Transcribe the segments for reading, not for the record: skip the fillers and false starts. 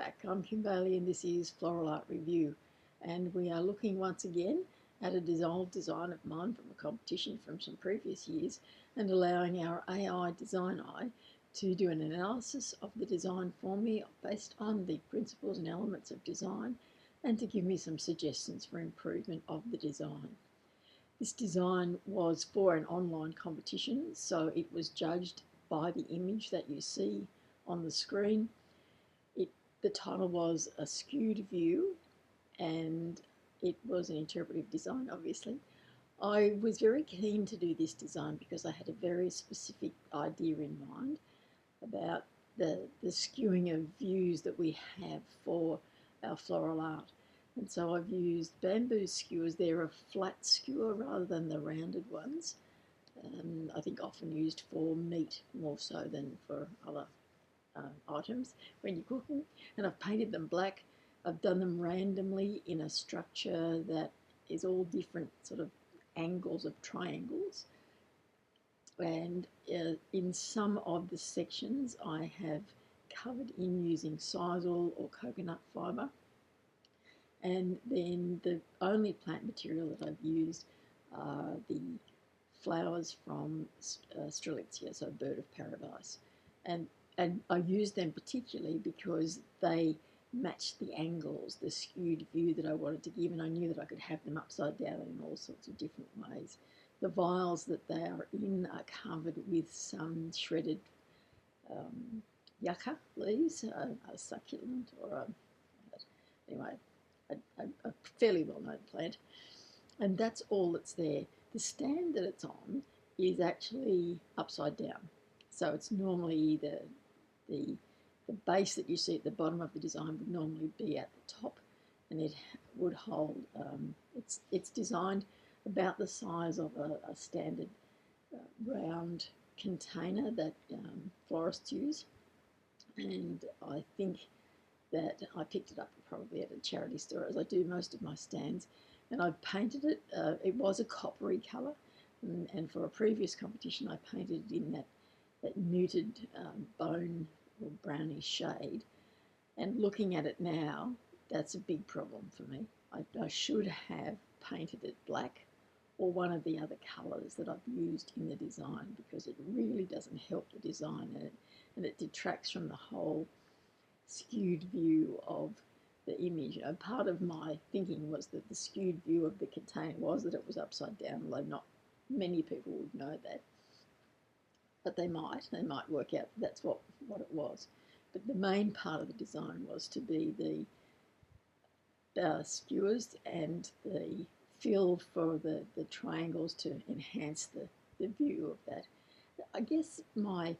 back. I'm Kim Bailey and this is Floral Art Review, and we are looking once again at a dissolved design of mine from a competition from some previous years and allowing our AI DesignEye to do an analysis of the design for me based on the principles and elements of design and to give me some suggestions for improvement of the design. This design was for an online competition, so it was judged by the image that you see on the screen. The title was A Skewed View, and it was an interpretive design, obviously. I was very keen to do this design because I had a very specific idea in mind about the skewing of views that we have for our floral art. And so I've used bamboo skewers. They're a flat skewer rather than the rounded ones. I think often used for meat more so than for other items when you cook them, and I've painted them black. I've done them randomly in a structure that is all different sort of angles of triangles, and in some of the sections I have covered in using sisal or coconut fibre, and then the only plant material that I've used are the flowers from Strelitzia, so bird of paradise, and I used them particularly because they matched the angles, the skewed view that I wanted to give, and I knew that I could have them upside down in all sorts of different ways. The vials that they are in are covered with some shredded yucca leaves, a succulent or anyway, a fairly well-known plant, and that's all that's there. The stand that it's on is actually upside down, so it's normally the base that you see at the bottom of the design would normally be at the top, and it would hold, it's designed about the size of a standard round container that florists use, and I think that I picked it up probably at a charity store, as I do most of my stands, and I painted it. It was a coppery colour, and for a previous competition I painted it in that muted bone or brownish shade, and looking at it now, that's a big problem for me. I should have painted it black or one of the other colours that I've used in the design, because it really doesn't help the design, and it detracts from the whole skewed view of the image. You know, part of my thinking was that the skewed view of the container was that it was upside down, although not many people would know that. But they might work out that's what it was. But the main part of the design was to be the skewers and the fill for the triangles to enhance the view of that. I guess my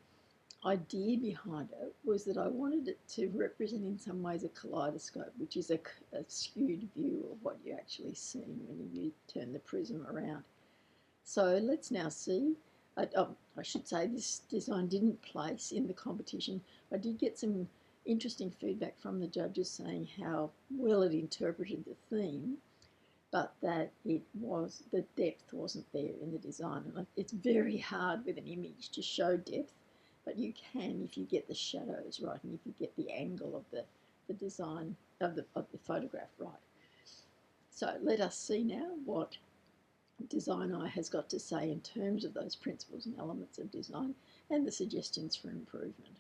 idea behind it was that I wanted it to represent in some ways a kaleidoscope, which is a skewed view of what you actually see when you turn the prism around. So let's now see. I should say this design didn't place in the competition. I did get some interesting feedback from the judges saying how well it interpreted the theme, but that the depth wasn't there in the design. And it's very hard with an image to show depth, but you can if you get the shadows right and if you get the angle of the design of the photograph right. So let us see now what DesignEye has got to say in terms of those principles and elements of design and the suggestions for improvement.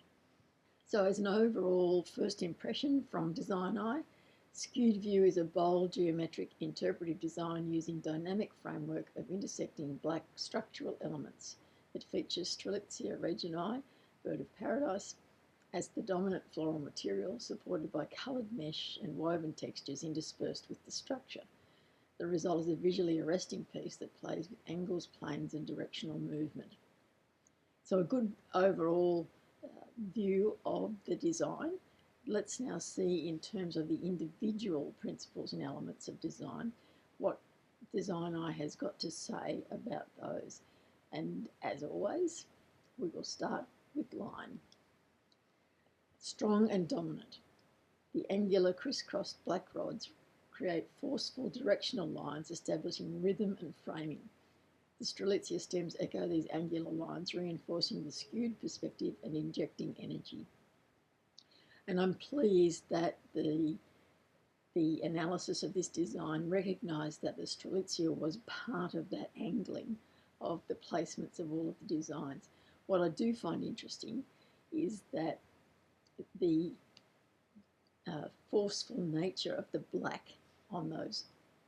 So as an overall first impression from DesignEye, Skewed View is a bold geometric interpretive design using dynamic framework of intersecting black structural elements. It features Strelitzia reginae, bird of paradise, as the dominant floral material, supported by coloured mesh and woven textures interspersed with the structure. The result is a visually arresting piece that plays with angles, planes and directional movement. So a good overall view of the design. Let's now see in terms of the individual principles and elements of design what DesignEye has got to say about those. And as always, we will start with line. Strong and dominant. The angular crisscrossed black rods create forceful directional lines establishing rhythm and framing. The Strelitzia stems echo these angular lines, reinforcing the skewed perspective and injecting energy. And I'm pleased that the analysis of this design recognised that the strelitzia was part of that angling of the placements of all of the designs. What I do find interesting is that the forceful nature of the black on those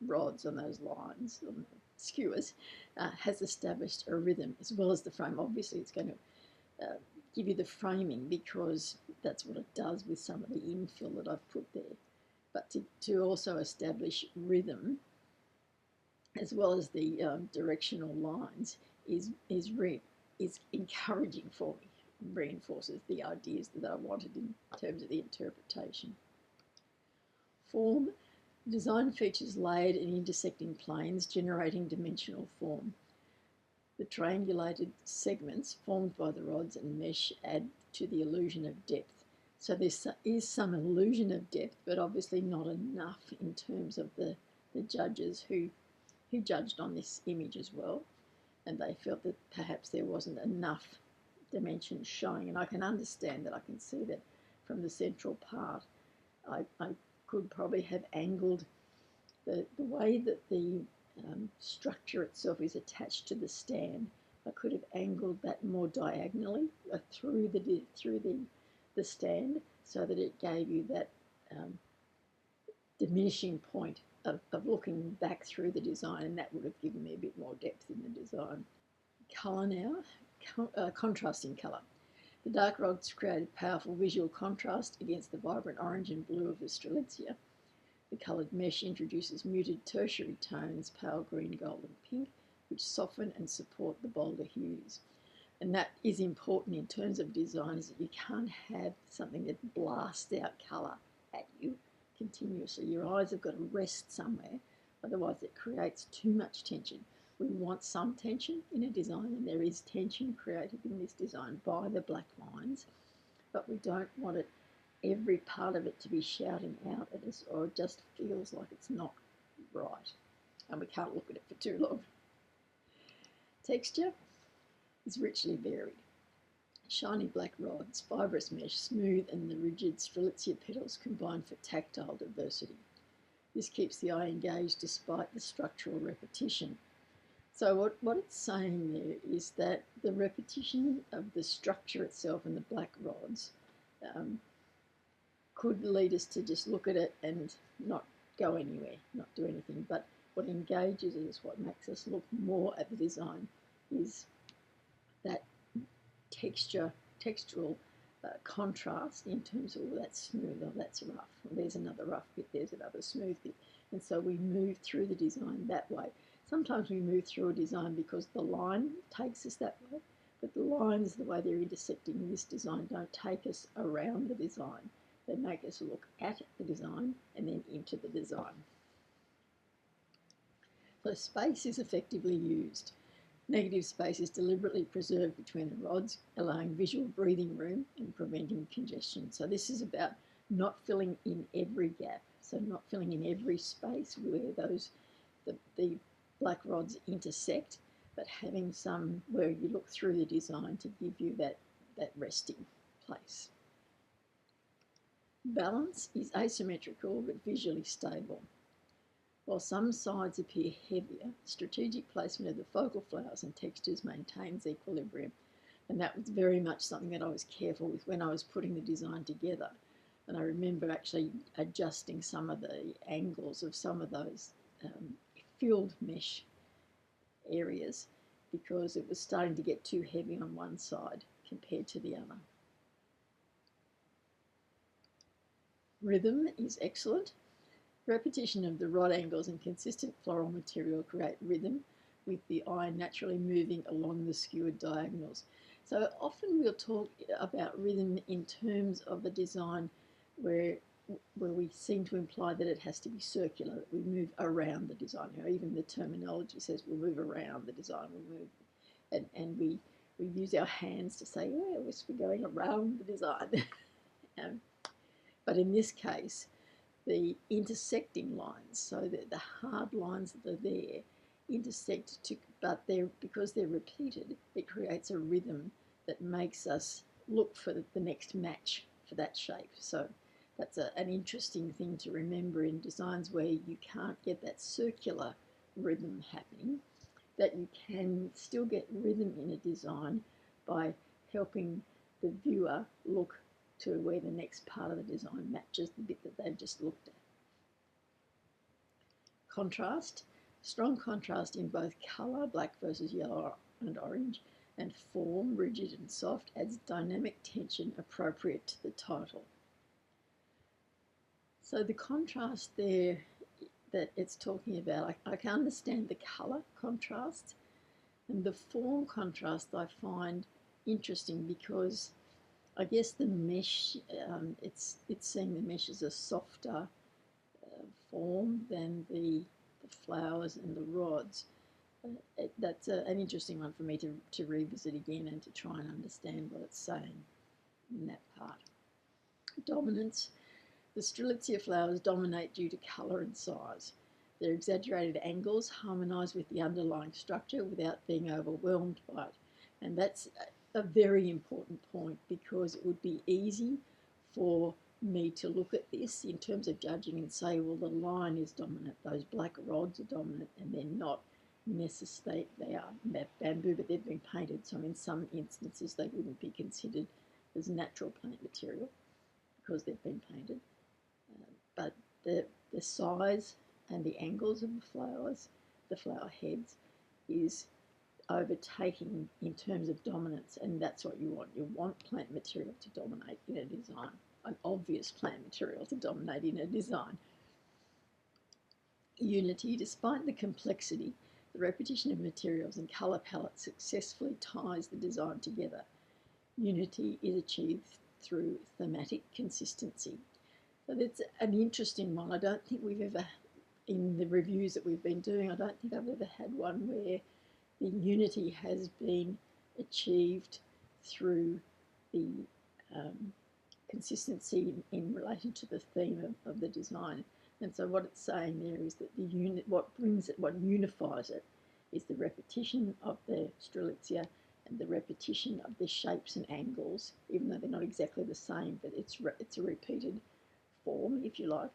rods, on those lines, on the skewers, has established a rhythm as well as the frame. Obviously, it's going to give you the framing because that's what it does with some of the infill that I've put there. But to also establish rhythm as well as the directional lines is encouraging for me, reinforces the ideas that I wanted in terms of the interpretation. Form. Design features layered and intersecting planes generating dimensional form. The triangulated segments formed by the rods and mesh add to the illusion of depth. So there is some illusion of depth, but obviously not enough in terms of the judges who judged on this image as well. And they felt that perhaps there wasn't enough dimension showing. And I can understand that. I can see that from the central part. I could probably have angled the way that the structure itself is attached to the stand. I could have angled that more diagonally through the stand so that it gave you that diminishing point of looking back through the design, and that would have given me a bit more depth in the design. Colour now, contrasting colour. The dark rods created powerful visual contrast against the vibrant orange and blue of the strelitzia. The coloured mesh introduces muted tertiary tones, pale green, gold and pink, which soften and support the bolder hues. And that is important in terms of design, is that you can't have something that blasts out colour at you continuously. Your eyes have got to rest somewhere, otherwise it creates too much tension. We want some tension in a design, and there is tension created in this design by the black lines, but we don't want it, every part of it, to be shouting out at us, or it just feels like it's not right, and we can't look at it for too long. Texture is richly varied. Shiny black rods, fibrous mesh, smooth, and the rigid strelitzia petals combine for tactile diversity. This keeps the eye engaged despite the structural repetition. So what it's saying there is that the repetition of the structure itself and the black rods could lead us to just look at it and not go anywhere, not do anything. But what engages us, what makes us look more at the design, is that textural contrast in terms of, oh, that's smooth, oh, that's rough, well, there's another rough bit, there's another smooth bit. And so we move through the design that way. Sometimes we move through a design because the line takes us that way, but the lines, the way they're intersecting in this design, don't take us around the design. They make us look at the design and then into the design. So space is effectively used. Negative space is deliberately preserved between the rods, allowing visual breathing room and preventing congestion. So this is about not filling in every gap, so not filling in every space where the black rods intersect, but having some where you look through the design to give you that resting place. Balance is asymmetrical but visually stable. While some sides appear heavier, strategic placement of the focal flowers and textures maintains equilibrium. And that was very much something that I was careful with when I was putting the design together. And I remember actually adjusting some of the angles of some of those filled mesh areas because it was starting to get too heavy on one side compared to the other. Rhythm is excellent. Repetition of the rod angles and consistent floral material create rhythm, with the eye naturally moving along the skewered diagonals. So often we'll talk about rhythm in terms of a design where we seem to imply that it has to be circular, that we move around the design. You know, even the terminology says we'll move around the design, we'll move, and we use our hands to say, oh, we're going around the design. But in this case, the intersecting lines, so that the hard lines that are there intersect, but because they're repeated, it creates a rhythm that makes us look for the next match for that shape. So that's an interesting thing to remember in designs where you can't get that circular rhythm happening, that you can still get rhythm in a design by helping the viewer look to where the next part of the design matches the bit that they've just looked at. Contrast. Strong contrast in both colour, black versus yellow and orange, and form, rigid and soft, adds dynamic tension appropriate to the title. So the contrast there that it's talking about, I can understand the colour contrast, and the form contrast I find interesting because I guess the mesh, it's seeing the mesh as a softer form than the flowers and the rods. That's an interesting one for me to revisit again and to try and understand what it's saying in that part. Dominance. The Strelitzia flowers dominate due to colour and size. Their exaggerated angles harmonise with the underlying structure without being overwhelmed by it. And that's a very important point because it would be easy for me to look at this in terms of judging and say, well, the line is dominant, those black rods are dominant, and they're not necessarily, they are bamboo, but they've been painted. So in some instances, they wouldn't be considered as natural plant material because they've been painted. But the size and the angles of the flowers, the flower heads, is overtaking in terms of dominance, and that's what you want. You want plant material to dominate in a design, an obvious plant material to dominate in a design. Unity. Despite the complexity, the repetition of materials and colour palettes successfully ties the design together. Unity is achieved through thematic consistency. So that's an interesting one. I don't think we've ever, in the reviews that we've been doing, I don't think I've ever had one where the unity has been achieved through the consistency in relation to the theme of the design. And so what it's saying there is that what unifies it is the repetition of the Strelitzia and the repetition of the shapes and angles, even though they're not exactly the same, but it's a repeated form, if you like,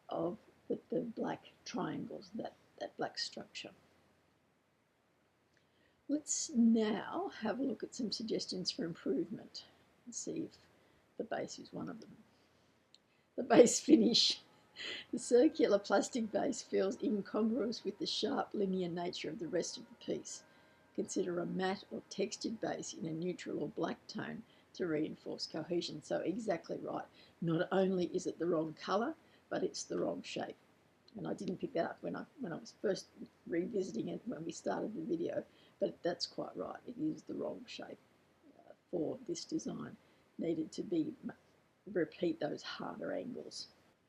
of the black triangles, that black structure. Let's now have a look at some suggestions for improvement and see if the base is one of them. The base finish. The circular plastic base feels incongruous with the sharp linear nature of the rest of the piece. Consider a matte or textured base in a neutral or black tone to reinforce cohesion. So exactly right. Not only is it the wrong colour, but it's the wrong shape. And I didn't pick that up when I was first revisiting it when we started the video, but that's quite right. It is the wrong shape for this design. Needed to repeat those harder angles.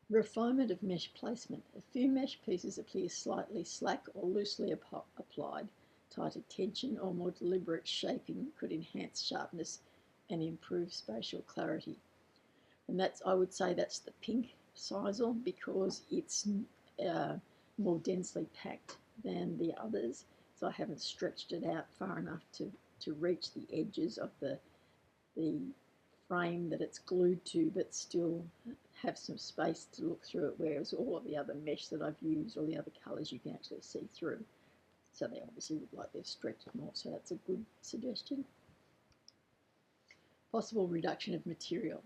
Refinement of mesh placement. A few mesh pieces appear slightly slack or loosely applied. Tighter tension or more deliberate shaping could enhance sharpness and improve spatial clarity. And I would say that's the pink sisal because it's more densely packed than the others. So I haven't stretched it out far enough to reach the edges of the frame that it's glued to, but still have some space to look through it, whereas all of the other mesh that I've used, all the other colours, you can actually see through. So they obviously look like they've stretched more, so that's a good suggestion. Possible reduction of material.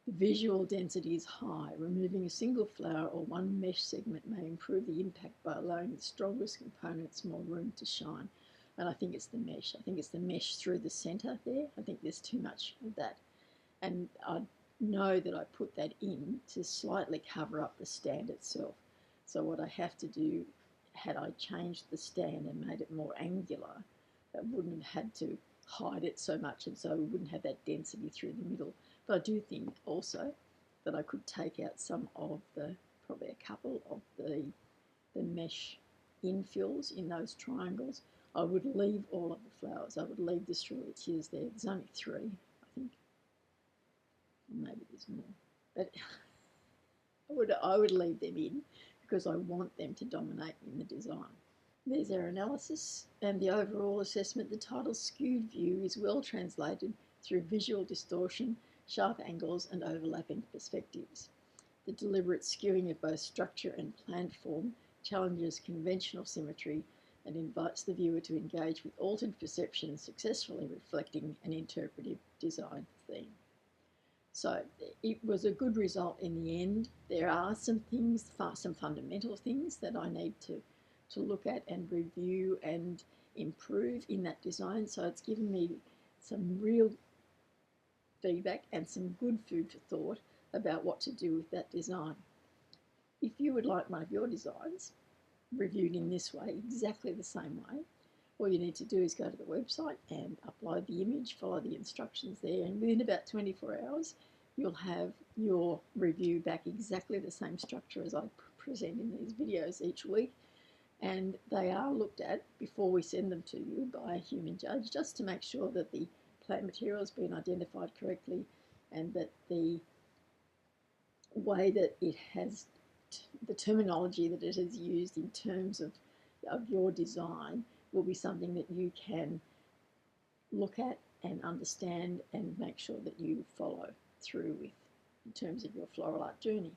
The visual density is high. Removing a single flower or one mesh segment may improve the impact by allowing the strongest components more room to shine. And I think it's the mesh. I think it's the mesh through the centre there. I think there's too much of that. And I know that I put that in to slightly cover up the stand itself. So what I have to do, had I changed the stand and made it more angular, that wouldn't have had to hide it so much, and so we wouldn't have that density through the middle. But I do think also that I could take out some of probably a couple of the mesh infills in those triangles. I would leave all of the flowers. I would leave the Strelitzias there. There's only 3, I think. Maybe there's more. But I would leave them in because I want them to dominate in the design. There's our analysis and the overall assessment. The title Skewed View is well translated through visual distortion, sharp angles and overlapping perspectives. The deliberate skewing of both structure and planned form challenges conventional symmetry and invites the viewer to engage with altered perceptions, successfully reflecting an interpretive design theme. So it was a good result in the end. There are some things, some fundamental things that I need to look at and review and improve in that design. So it's given me some real feedback and some good food for thought about what to do with that design. If you would like one of your designs reviewed in this way, exactly the same way, all you need to do is go to the website and upload the image, follow the instructions there, and within about 24 hours, you'll have your review back exactly the same structure as I present in these videos each week. And they are looked at before we send them to you by a human judge, just to make sure that the plant material has been identified correctly and that the way that it has, the terminology that it has used in terms of your design will be something that you can look at and understand and make sure that you follow through with in terms of your floral art journey.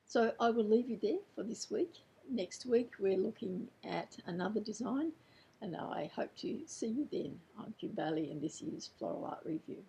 So I will leave you there for this week. Next week we're looking at another design, and I hope to see you then. I'm Kim Bailey and this is Floral Art Review.